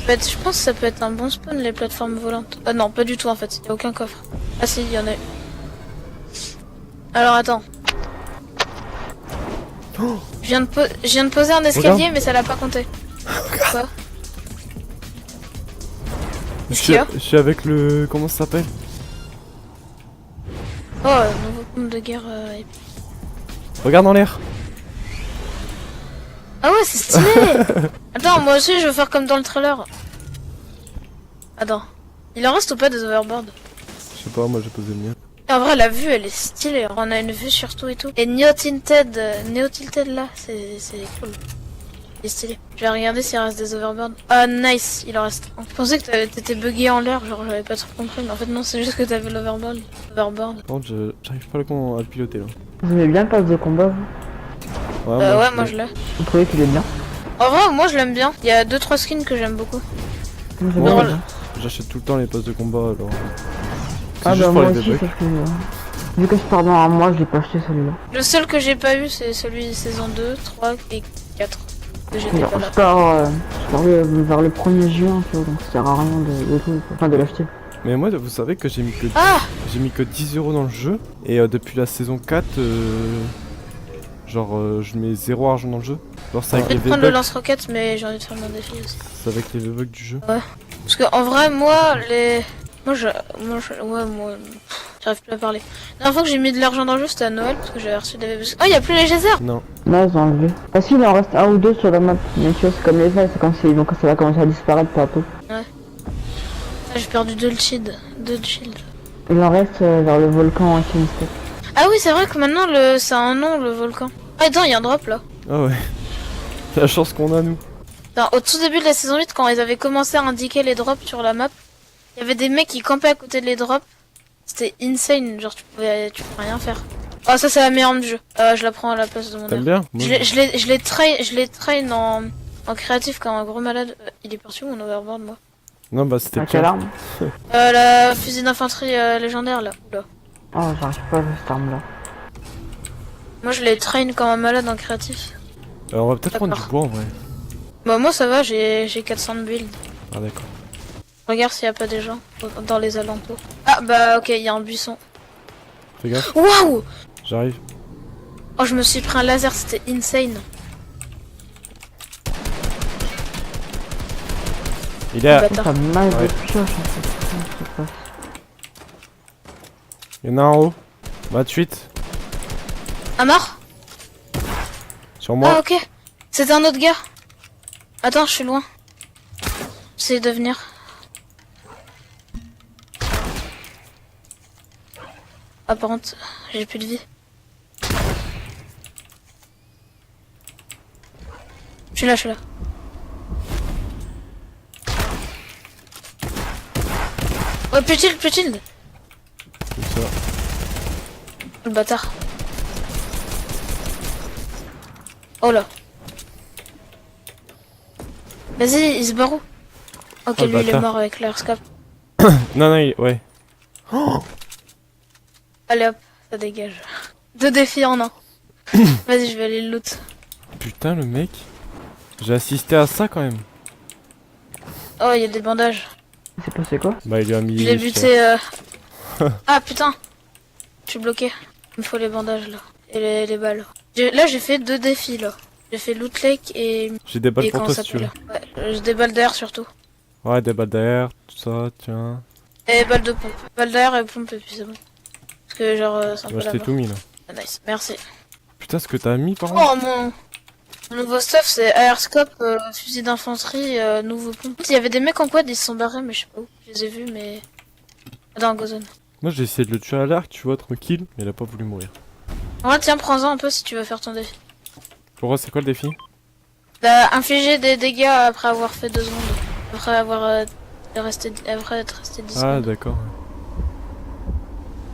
Je pense que ça peut être un bon spawn, les plateformes volantes. Ah non, pas du tout en fait, y a aucun coffre. Ah si, il y en a. Alors attends. Oh, Je viens de poser un escalier, mais ça l'a pas compté. Quoi? Qu'est-ce qu'il y a? je suis avec le... Comment ça s'appelle? Oh, nouveau pompe de guerre. Regarde en l'air. Ah ouais, c'est stylé. Attends, moi aussi je veux faire comme dans le trailer. Attends. Il en reste ou pas des overboards? Je sais pas, moi j'ai posé le mien. Et en vrai, la vue elle est stylée. On a une vue sur tout et tout. Et Neo Tilted là, c'est cool. Il est stylé. Je vais regarder s'il reste des overboards. Ah, nice, il en reste un. Je pensais que t'étais bugué en l'air, genre j'avais pas trop compris. Mais en fait, non, c'est juste que t'avais l'overboard. Overboard. Par contre, j'arrive pas à le piloter là. Vous aimez bien le pass de combat, vous? Ouais, moi je l'ai. Vous trouvez qu'il est bien? En vrai, moi je l'aime bien. Il y a 2-3 skins que j'aime beaucoup. Moi, j'aime Ouais, bien. ouais. j'achète tout le temps les postes de combat alors. Ah juste bah pour moi les aussi, bugs. sauf que... vu que je pars dans un mois, je l'ai pas acheté celui-là. Le seul que j'ai pas eu, c'est celui saison 2, 3 et 4. Que j'étais pas là. Je pars vers le 1er juin, tu vois, donc ça sert à rien de l'acheter. Mais moi, vous savez que j'ai mis que Ah! j'ai mis que 10 € dans le jeu et depuis la saison 4, je mets 0 argent dans le jeu. Genre c'est Je avec vais les te prendre le V-Bucks, lance-roquette, mais j'ai envie de faire mon défi aussi. c'est avec les V-Bucks du jeu. Parce que en vrai, moi, j'arrive plus à parler. La dernière fois que j'ai mis de l'argent dans le jeu, c'était à Noël, parce que j'avais reçu des bébés. Oh, il y a plus les geysers! Non. Là, ils ont enlevé. Ah si, il en reste un ou deux sur la map. Mais tu vois, c'est comme les failles, c'est comme si donc ça va commencer à disparaître peu à peu. Ah, j'ai perdu 2 shields. 2 shields. Il en reste vers le volcan Kinstep. Ah oui, c'est vrai que maintenant, ça a un nom, le volcan. Ah, attends, il y a un drop là. Ah ouais. C'est la chance qu'on a nous. Enfin, au tout début de la saison 8, quand ils avaient commencé à indiquer les drops sur la map, il y avait des mecs qui campaient à côté de les drops. C'était insane, genre tu pouvais rien faire. Oh, ça c'est la meilleure arme du jeu. Je la prends à la place de mon T'aimes air. bien? Moi, Je les train en créatif comme un gros malade. Il est parti où mon overboard, moi? Non bah c'était Ah, le quelle cas. arme? La fusil d'infanterie légendaire là. Oula. Oh, j'arrive pas à voir cette arme là. Moi je les train comme un malade en créatif. Alors on va peut-être prendre du D'accord. bois en vrai. Bah moi ça va, j'ai 400 de build. Ah d'accord. Regarde s'il y a pas des gens dans les alentours. Ah bah ok, il y a un buisson. Fais gaffe, Waouh! j'arrive. Oh, je me suis pris un laser, c'était insane. Il est à... Bâtard. Ça mal Ouais. de pioche en fait. Il y en a en haut. 28. Un mort? Sur moi. Ah ok. C'était un autre gars. Attends, je suis loin. J'essaie de venir. Ah par contre, j'ai plus de vie. Je suis là, je suis là. Oh, plus de shield, plus de shield. Comme ça. Le bâtard. Oh là. Vas-y, il se barre où? Ok, Oh, le lui il est bâtard. mort avec l'airoscope. Non non, ouais. Allez hop, ça dégage. 2 défis en un. Vas-y, je vais aller le loot. Putain le mec. J'ai assisté à ça quand même. Oh, il y a des bandages. C'est passé quoi? Bah il lui a mis... Je l'ai buté. Ah putain. Je suis bloqué. Il me faut les bandages là. Et les balles. Là, j'ai fait 2 défis là. J'ai fait Loot Lake et. J'ai des balles Et pour comment toi ça si tu veux. s'appelle? Ouais, j'ai des balles d'air surtout. Ouais, des balles d'air, tout ça, tiens. Et balles de pompe. Balles d'air et pompe et puis c'est bon. Parce que genre, c'est un peu Moi je la t'ai mort. tout mis là. Ah, nice, merci. Putain, ce que t'as mis par contre. Oh mon nouveau stuff c'est aerscope, fusil d'infanterie, nouveau pompe. Il y avait des mecs en quad, ils se sont barrés mais je sais pas où. Je les ai vus mais... Dans Gozone. Moi j'ai essayé de le tuer à l'arc, tu vois, tranquille, mais il a pas voulu mourir. Ouais tiens, prends-en un peu si tu veux faire ton défi. Pour c'est quoi le défi? Bah, infliger des dégâts après avoir fait 2 secondes. Après avoir après être resté 10 Ah secondes. d'accord.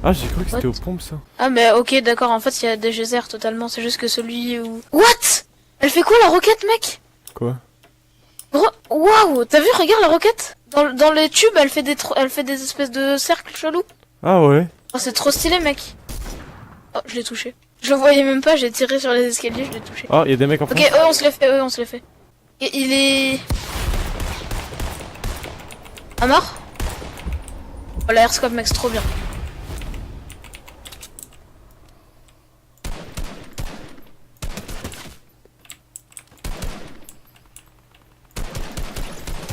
Ah j'ai cru que c'était What? aux pompes ça. Ah mais ok d'accord, en fait il y a des geysers totalement, c'est juste que celui où... What? Elle fait quoi la roquette mec? Quoi? Waouh, t'as vu, regarde la roquette dans les tubes, elle fait des espèces de cercles chelous. Ah ouais. Oh, c'est trop stylé, mec. Oh, je l'ai touché. Je le voyais même pas, j'ai tiré sur les escaliers, je l'ai touché. Ah, il y a des mecs en Ok, France. eux, on se les fait, Et il est... À mort. Oh, la airscope mec, c'est trop bien.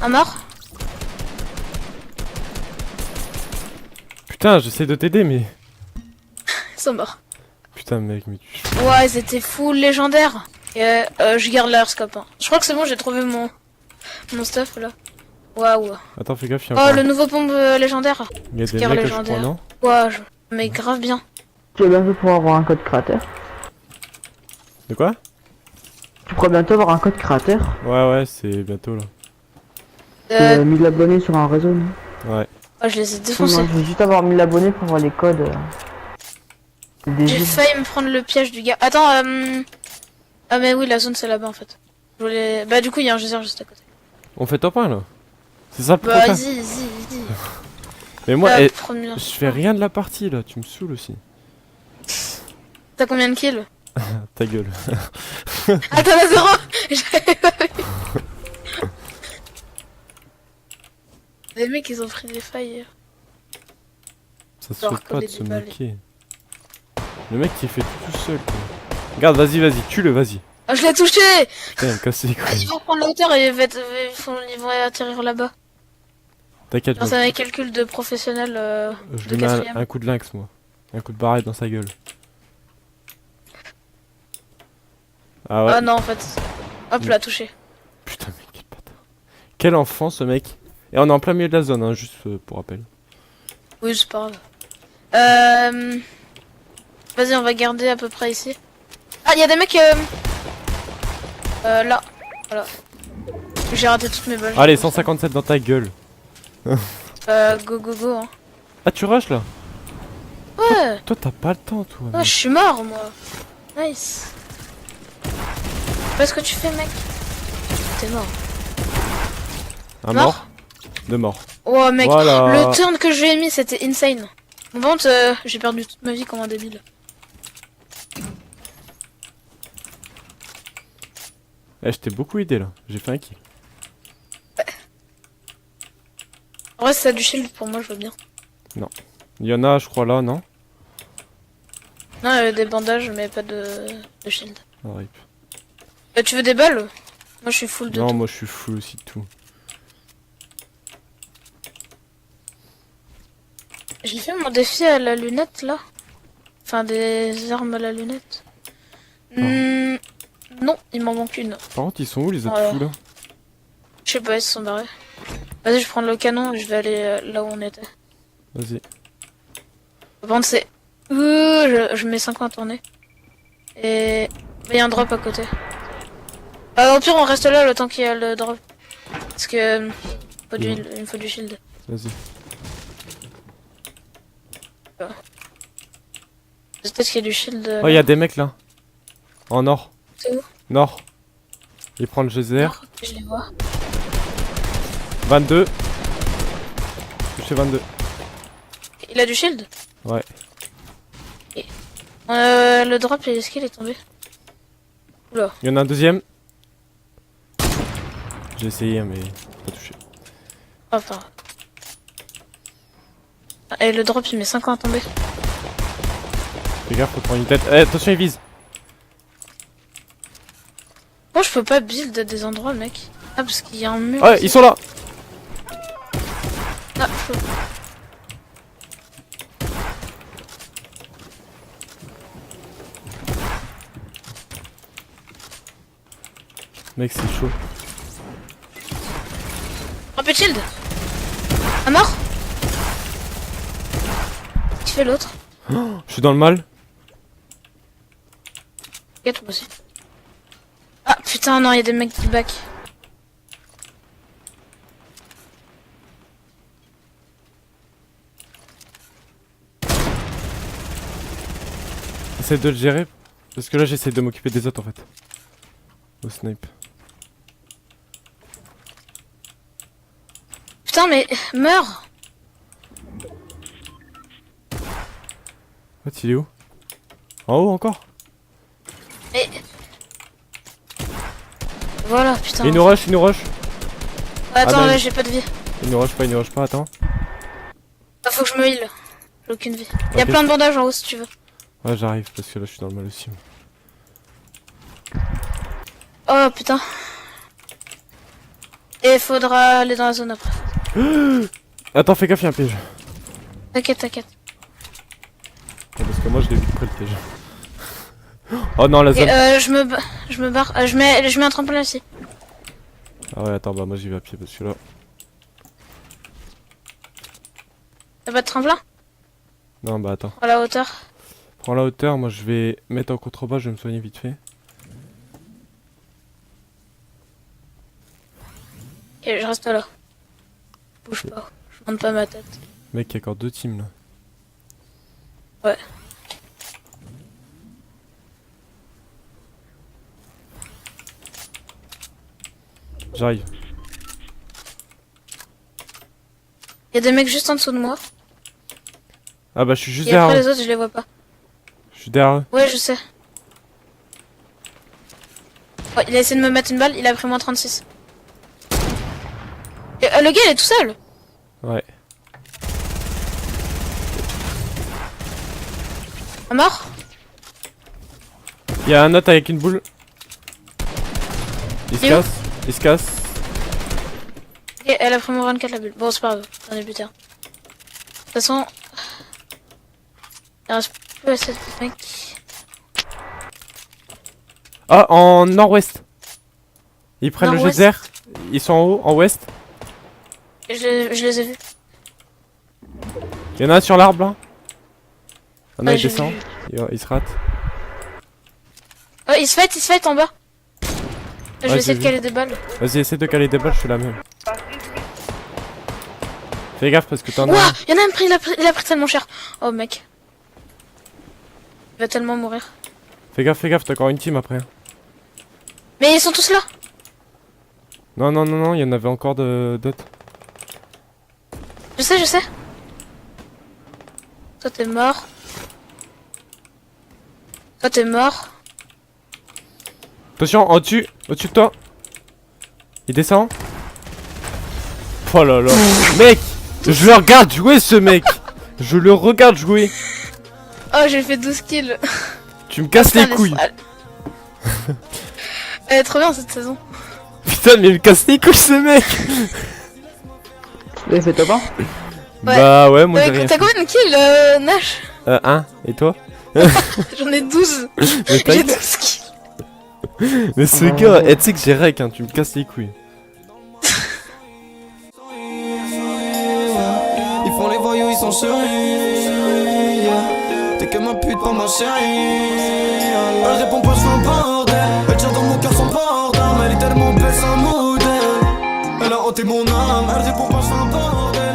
À mort. Putain, j'essaie de t'aider, mais. Ils sont morts. Putain, mec, mais tu. Ouais, ils étaient full légendaires. Et je garde l'airoscope. Hein. Je crois que c'est bon, j'ai trouvé mon stuff là. Waouh. Attends, fais gaffe, il y a Oh, encore- le nouveau pompe légendaire. Il y a des Scare mecs que je légendaire. crois, non? Ouais, mais grave bien. Tu vas bientôt pouvoir avoir un code créateur. De quoi? Tu pourras bientôt avoir un code créateur. Ouais, c'est bientôt là. 1000 abonnés sur un réseau, non? Ouais. Oh, je les ai Non, défoncés. je veux juste avoir 1000 abonnés pour avoir les codes. Des J'ai villes. failli me prendre le piège du gars. Attends, ah mais oui, la zone c'est là-bas en fait. Je voulais... Bah du coup, il y a un geyser juste à côté. On fait top 1 là. C'est ça le Bah problème. vas-y. Mais moi, eh, Première. je fais rien de la partie là, tu me saoules aussi. T'as combien de kills? Ta gueule. Ah t'en as 0. J'avais pas vu. Les mecs ils ont pris des failles. Ça se Genre fait pas coller de se des balles. moquer. Le mec qui fait tout seul quoi. Regarde, vas-y, tue-le, vas-y. Ah je l'ai touché. Putain, il me casse les Ils couilles. vont prendre la hauteur et ils vont atterrir là-bas. T'inquiète, Grâce à mes calculs de professionnel je de lui mets quatrième. un coup de lynx moi. Un coup de barrette dans sa gueule. Ah ouais. Ah non en fait. Hop l'a touché. Putain, mec, quel bâtard. Quel enfant ce mec. Et on est en plein milieu de la zone, hein, juste pour rappel. Oui c'est pas grave. Vas-y on va garder à peu près ici. Ah il y a des mecs là. Voilà. J'ai raté toutes mes balles. Allez, 157 dans ta gueule. Go hein. Ah, tu rushes là? Ouais. Toi, t'as pas le temps, toi. Oh, mec. je suis mort moi. Nice. Qu'est-ce que tu fais mec? T'es mort. Un mort mort? Deux morts. Oh mec, Voilà. le turn que je lui ai mis c'était insane. Bon, par contre, j'ai perdu toute ma vie comme un débile. Eh, je t'ai beaucoup aidé là. J'ai fait un kill. En vrai, si t'as du shield pour moi, je veux bien. Il y en a, je crois, là, non? Non, il y avait des bandages, mais pas de shield. Ah, rip. Tu veux des balles? Moi, je suis full de Non, tout. moi je suis full aussi de tout. J'ai fait mon défi à la lunette là. Enfin, des armes à la lunette. Non, il m'en manque une. Par contre, ils sont où les autres Ouais. fous là? Je sais pas, ils se sont barrés. Vas-y, je prends le canon et je vais aller là où on était. Vas-y. Par contre, c'est... je mets 50 en nez. Et... il y a un drop à côté. Au pire, on reste là le temps qu'il y a le drop. Parce que... il me faut du shield. Vas-y. Peut-être qu'il y a du shield. Oh, il y a des mecs là. En nord. C'est où? Nord. Il prend le geyser. Je les vois. 22. Touché 22. Il a du shield? Ouais. Le drop, est-ce qu'il est tombé? Oula. Il y en a un deuxième. J'ai essayé, mais pas touché. Enfin. Et le drop, il met 5 ans à tomber. Fais gaffe, faut prendre une tête. Eh, attention, il vise. Moi, je peux pas build à des endroits, mec. Ah, parce qu'il y a un mur. Ouais, ici. ils sont là. Ah, chaud. Mec, c'est chaud. Un peu de shield. À mort. Tu fais l'autre. Je suis dans le mal. Et toi aussi. Ah putain, non, il y a des mecs qui back. Essaye de le gérer. Parce que là, j'essaie de m'occuper des autres en fait. Au snipe. Putain, mais meurs. What, il est où? En haut encore? Mais... voilà, putain. Il nous rush, il nous rush. Attends, Ah, là, ben- j'ai pas de vie. Il nous rush pas, attends. Ah, faut que je me heal. J'ai aucune vie. Y'a Ok. plein de bandages en haut si tu veux. Ouais, j'arrive parce que là je suis dans le mal aussi. Oh putain. Et faudra aller dans la zone après. Attends, fais gaffe, y'a un piège. T'inquiète, t'inquiète. Ouais, parce que moi je l'ai vite pris le piège. Oh non, la Et zone. je me barre. Je mets un tremplin aussi. Ah ouais, attends, bah moi j'y vais à pied parce que là. T'as pas de tremplin? Non, bah attends. À la hauteur. Prends la hauteur, moi je vais mettre en contrebas, je vais me soigner vite fait. Et je reste là. Bouge pas. Je monte pas ma tête. Mec, il y a encore 2 teams là. Ouais. J'arrive. Y'a des mecs juste en dessous de moi. Ah bah je suis juste Et derrière après eux. les autres, je les vois pas. Je suis derrière eux. Ouais, je sais. Ouais, il a essayé de me mettre une balle, il a pris moins 36. Et, le gars, il est tout seul. Ouais. À mort? Il y a un autre avec une boule. Il se Il est où? casse. Il se casse. Et elle a pris mon 24 la bulle. Bon, c'est pas grave, j'en ai plus tard. De toute façon, il reste plus assez de mecs. Ah, en nord-ouest. Ils prennent le Nord-ouest. geyser. Ils sont en haut, en ouest. Et je les ai vus. Il y en a un sur l'arbre là. Il y en a, Ouais, il j'ai descend. vu. Il se rate. Oh, il se fight en bas. Je vais Ouais, essayer j'ai de vu. caler des balles. Vas-y, essaie de caler des balles, je suis la même. Fais gaffe parce que t'en as. Ouah, il y en a un pris, il a pris tellement cher. Oh mec. Il va tellement mourir. Fais gaffe, t'as encore une team après. Mais ils sont tous là. Non, il y en avait encore d'autres. Je sais. Toi t'es mort. Toi t'es mort. Attention, au-dessus de toi. Il descend. Oh là là. Mec, je le regarde jouer ce mec. Je le regarde jouer. Oh, j'ai fait 12 kills. Tu me casses Putain, les couilles. Elle est trop bien cette saison. Putain, mais il me casse les couilles ce mec. Il fait top 1. Bah ouais, moi j'ai rien T'as fait. combien de kills, Nash? 1, et toi? J'en ai 12. Mais, J'ai 12 kills. mais ce gars, tu sais que j'ai rec, hein, tu me casses les couilles. Ils font les voyous, ils sont chéris. T'es que ma pute, pas ma chérie. Elle répond pas, je fais un bordel. Elle tient dans mon cœur son bordel. Elle est tellement belle, c'est un modèle. Elle a hanté mon âme. Elle répond pas, je fais un bordel.